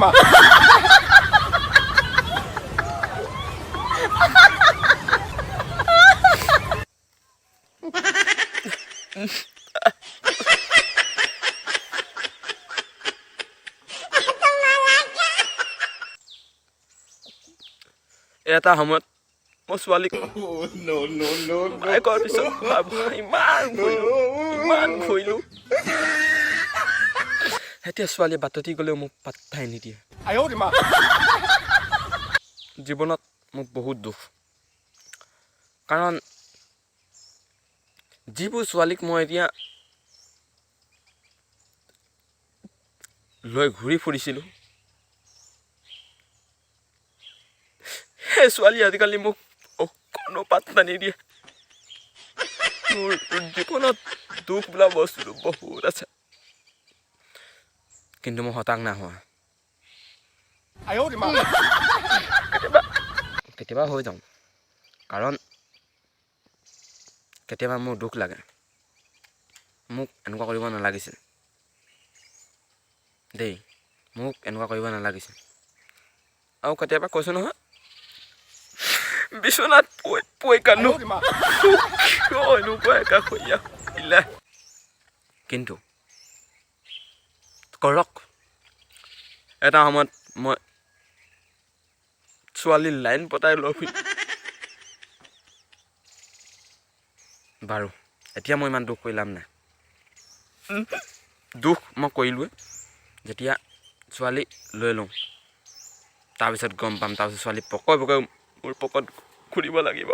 মা এটা সময়ত মই ছোৱালীক বাইকৰ পিছত ইমান ঘূৰিলোঁ এতিয়া ছোৱালীয়ে বাটতি গ'লেও মোক পাত্তাই নিদিয়ে জীৱনত মোক বহুত দুখ কাৰণ যিবোৰ ছোৱালীক মই এতিয়া লৈ ঘূৰি ফুৰিছিলোঁ সেই ছোৱালী আজিকালি মোক অকণো পাত্তা নিদিয়ে মোৰ জীৱনত দুখ বোলা বস্তুটো বহুত আছে কিন্তু মই হতাশ নাহোৱা কেতিয়াবা হৈ যাওঁ কাৰণ কেতিয়াবা মোৰ দুখ লাগে মোক এনেকুৱা কৰিব নালাগিছিল দেই মোক এনেকুৱা কৰিব নালাগিছিল আৰু কেতিয়াবা কৈছোঁ নহয় বিচনাত পৰি কান্দো এনেকুৱা একা হৈয়া কৰিলে কিন্তু কৰক এটা সময়ত মই ছোৱালীৰ লাইন পতাই লৈ ফুৰি বাৰু এতিয়া মই ইমান দুখ কৰি লাভ নাই দুখ মই কৰিলোৱে যেতিয়া ছোৱালী লৈ লওঁ তাৰপিছত গম পাম তাৰপিছত ছোৱালী পকৰে মোৰ পকত ঘূৰিব লাগিব